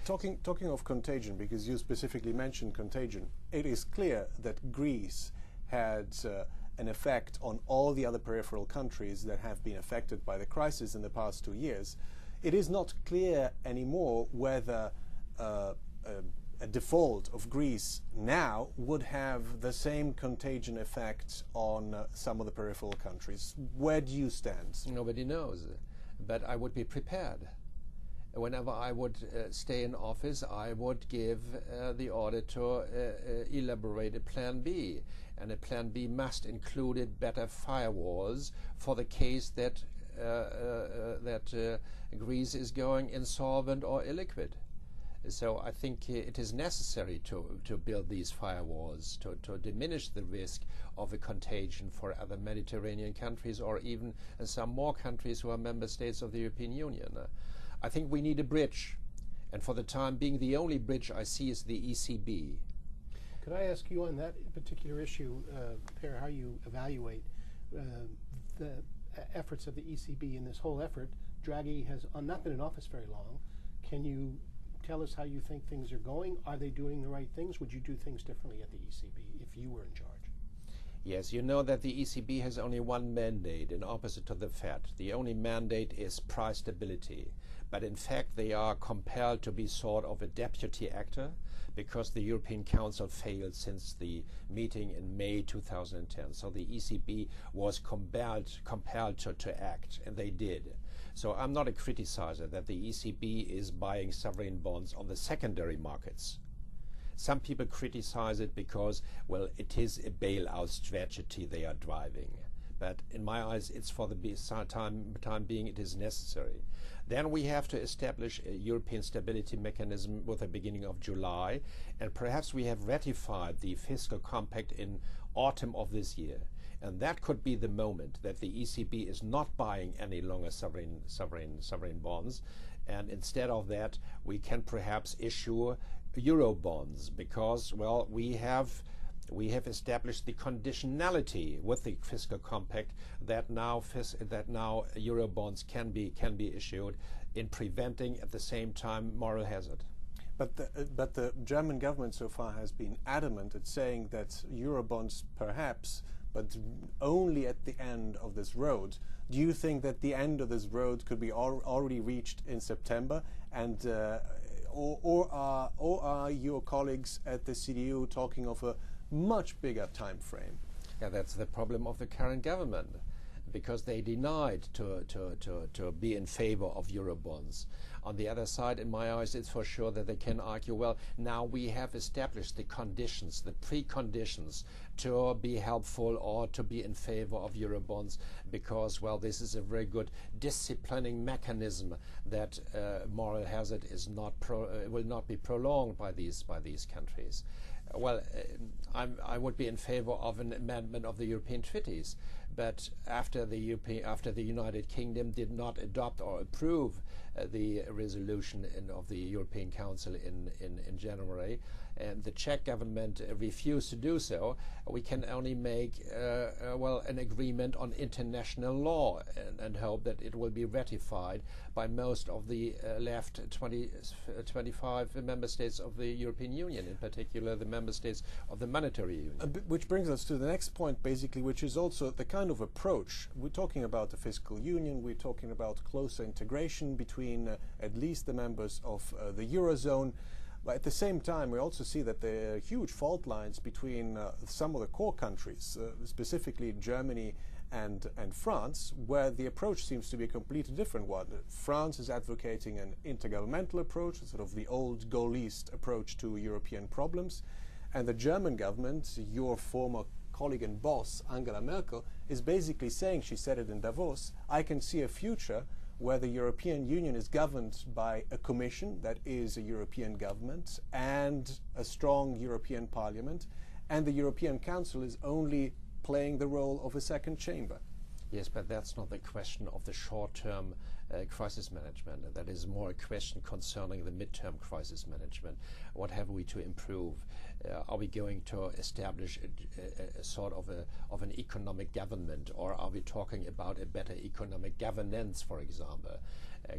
Talking of contagion, because you specifically mentioned contagion, it is clear that Greece had an effect on all the other peripheral countries that have been affected by the crisis in the past 2 years. It is not clear anymore whether a default of Greece now would have the same contagion effect on some of the peripheral countries. Where do you stand? Nobody knows, but I would be prepared. Whenever I would stay in office, I would give the order to elaborate a plan B. And a plan B must include better firewalls for the case that Greece is going insolvent or illiquid. So I think it is necessary to build these firewalls to diminish the risk of a contagion for other Mediterranean countries, or even some more countries who are member states of the European Union. I think we need a bridge, and for the time being the only bridge I see is the ECB. Could I ask you on that particular issue, Per, how you evaluate the efforts of the ECB in this whole effort? Draghi has not been in office very long. Can you tell us how you think things are going? Are they doing the right things? Would you do things differently at the ECB if you were in charge? Yes, you know that the ECB has only one mandate, in opposite to the Fed. The only mandate is price stability. But in fact, they are compelled to be sort of a deputy actor because the European Council failed since the meeting in May 2010. So the ECB was compelled to act, and they did. So I'm not a criticizer that the ECB is buying sovereign bonds on the secondary markets. Some people criticize it because, well, it is a bailout strategy they are driving. But in my eyes, it's for the time being, it is necessary. Then we have to establish a European stability mechanism with the beginning of July, and perhaps we have ratified the fiscal compact in autumn of this year. And that could be the moment that the ECB is not buying any longer sovereign bonds, and instead of that, we can perhaps issue Euro bonds, because, well, we have established the conditionality with the fiscal compact that now Euro bonds can be issued, in preventing at the same time moral hazard. But the German government so far has been adamant at saying that Euro bonds perhaps, but only at the end of this road. Do you think that the end of this road could be already reached in September, and or are your colleagues at the CDU talking of a much bigger time frame? Yeah, that's the problem of the current government, because they denied to be in favor of Eurobonds. On the other side, in my eyes, it's for sure that they can argue, well, now we have established the conditions, the preconditions to be helpful or to be in favor of Eurobonds, because, well, this is a very good disciplining mechanism that moral hazard is will not be prolonged by these countries. Well, I would be in favor of an amendment of the European treaties, but after the United Kingdom did not adopt or approve the resolution of the European Council in January, and the Czech government refused to do so, we can only make an agreement on international law and hope that it will be ratified by most of the left 25 member states of the European Union, in particular the member states of the monetary union. Which brings us to the next point, basically, which is also the kind of approach. We're talking about the fiscal union, we're talking about closer integration between at least the members of the Eurozone. But at the same time, we also see that there are huge fault lines between some of the core countries, specifically Germany and France, where the approach seems to be a completely different one. France is advocating an intergovernmental approach, sort of the old Gaullist approach to European problems. And the German government, your former colleague and boss, Angela Merkel, is basically saying, she said it in Davos, I can see a future where the European Union is governed by a commission that is a European government and a strong European Parliament, and the European Council is only playing the role of a second chamber. Yes, but that's not the question of the short-term crisis management. That is more a question concerning the mid-term crisis management. What have we to improve? Are we going to establish a sort of an economic government, or are we talking about a better economic governance, for example?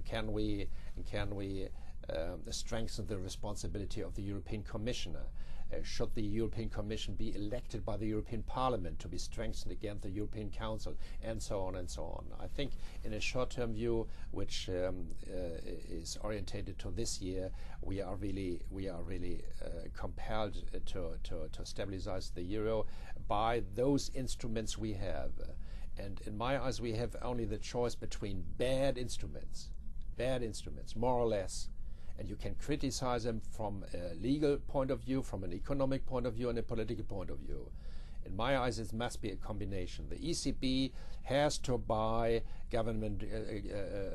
Can we strengthen the responsibility of the European Commissioner. Should the European Commission be elected by the European Parliament to be strengthened against the European Council, and so on and so on. I think in a short-term view, which is orientated to this year, we are really compelled to stabilize the euro by those instruments we have. And in my eyes, we have only the choice between bad instruments, more or less. And you can criticize them from a legal point of view, from an economic point of view, and a political point of view. In my eyes, it must be a combination. The ECB has to buy government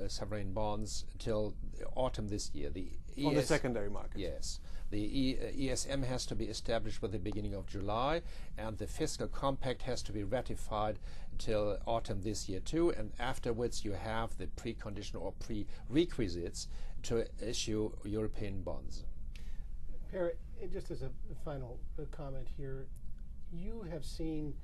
sovereign bonds till autumn this year. On the secondary market. Yes. The ESM has to be established with the beginning of July, and the fiscal compact has to be ratified till autumn this year too, and afterwards you have the precondition or prerequisites to issue European bonds. Per, just as a final comment here, you have seen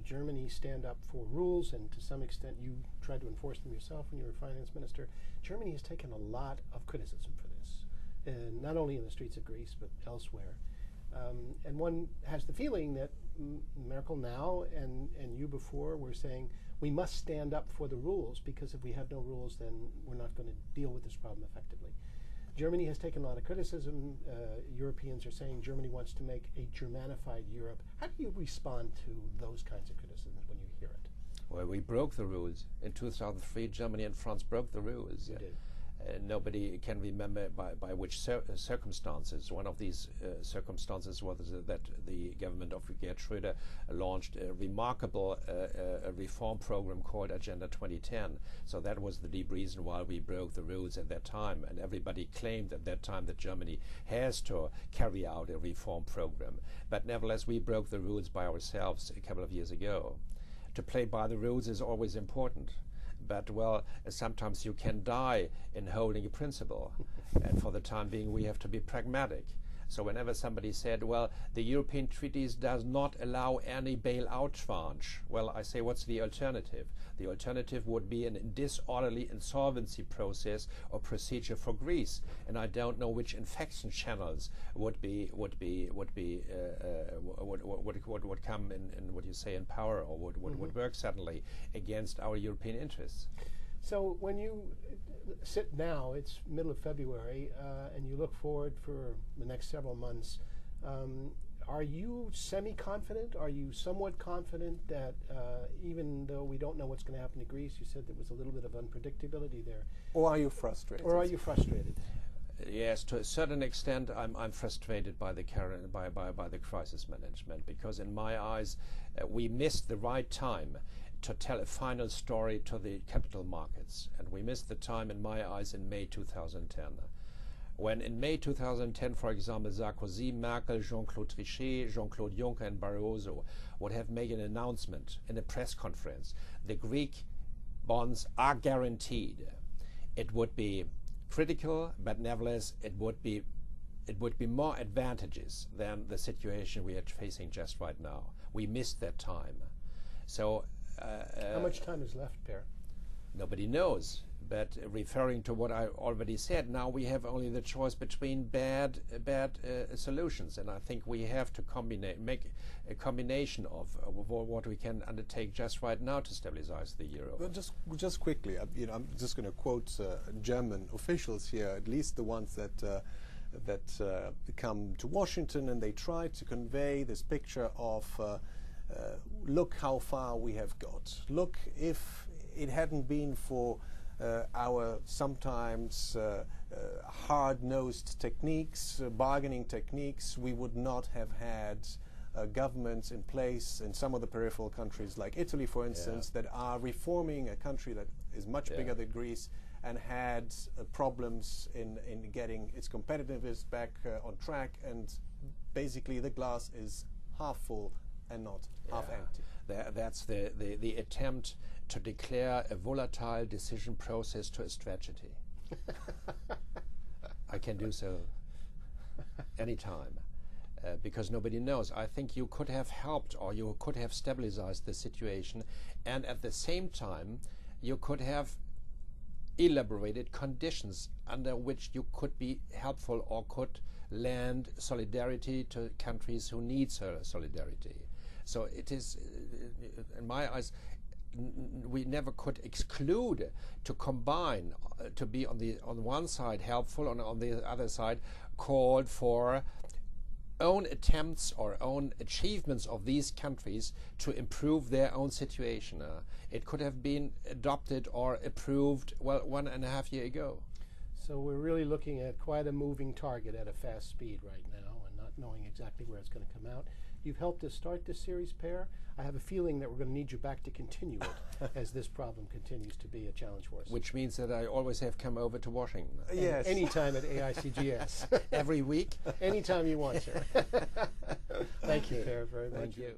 Germany stand up for rules, and to some extent you tried to enforce them yourself when you were finance minister. Germany has taken a lot of criticism for this, and not only in the streets of Greece but elsewhere. And one has the feeling that Merkel now and you before were saying we must stand up for the rules, because if we have no rules then we're not going to deal with this problem effectively. Germany has taken a lot of criticism. Europeans are saying Germany wants to make a Germanified Europe. How do you respond to those kinds of criticisms when you hear it? Well, we broke the rules. In 2003, Germany and France broke the rules. You did. Nobody can remember by which circumstances. One of these circumstances was that the government of Gerhard Schröder launched a remarkable reform program called Agenda 2010. So that was the deep reason why we broke the rules at that time. And everybody claimed at that time that Germany has to carry out a reform program. But nevertheless, we broke the rules by ourselves a couple of years ago. To play by the rules is always important. But, well, sometimes you can die in holding a principle. And for the time being, we have to be pragmatic. So whenever somebody said, well, the European treaties does not allow any bailout tranche, well, I say, what's the alternative? The alternative would be a disorderly insolvency process or procedure for Greece. And I don't know which infection channels would come in what you say in power, or would work suddenly against our European interests. So when you sit now, it's middle of February, and you look forward for the next several months, are you semi-confident? Are you somewhat confident that even though we don't know what's going to happen to Greece, you said there was a little bit of unpredictability there? Or are you frustrated? Yes, to a certain extent, I'm frustrated by the current by the crisis management, because in my eyes, we missed the right time to tell a final story to the capital markets, and we missed the time, in my eyes, in May 2010. When in May 2010, for example, Sarkozy, Merkel, Jean-Claude Trichet, Jean-Claude Juncker and Barroso would have made an announcement in a press conference, the Greek bonds are guaranteed. It would be critical, but nevertheless it would be more advantageous than the situation we are facing just right now. We missed that time. So how much time is left, Per? Nobody knows. But referring to what I already said, now we have only the choice between bad solutions, and I think we have to make a combination of what we can undertake just right now to stabilize the euro. Well, just quickly, I'm just going to quote German officials here, at least the ones that come to Washington, and they try to convey this picture of look how far we have got. Look, if it hadn't been for our sometimes hard-nosed techniques, bargaining techniques, we would not have had governments in place in some of the peripheral countries like Italy, for instance, that are reforming a country that is much bigger than Greece and had problems in getting its competitiveness back on track, and basically the glass is half full and not half empty. That's the attempt to declare a volatile decision process to a strategy. I can do so anytime, because nobody knows. I think you could have helped, or you could have stabilized the situation, and at the same time you could have elaborated conditions under which you could be helpful or could lend solidarity to countries who need solidarity. So it is, in my eyes, we never could exclude to combine, to be on one side helpful and on the other side called for own attempts or own achievements of these countries to improve their own situation. It could have been adopted or approved, well, 1.5 years ago. So we're really looking at quite a moving target at a fast speed right now and not knowing exactly where it's going to come out. You've helped us start this series, Per. I have a feeling that we're going to need you back to continue it as this problem continues to be a challenge for us. Which means that I always have come over to Washington. Yes. Anytime at AICGS. Every week. Anytime you want, sir. Thank you, Per, very much. Thank you.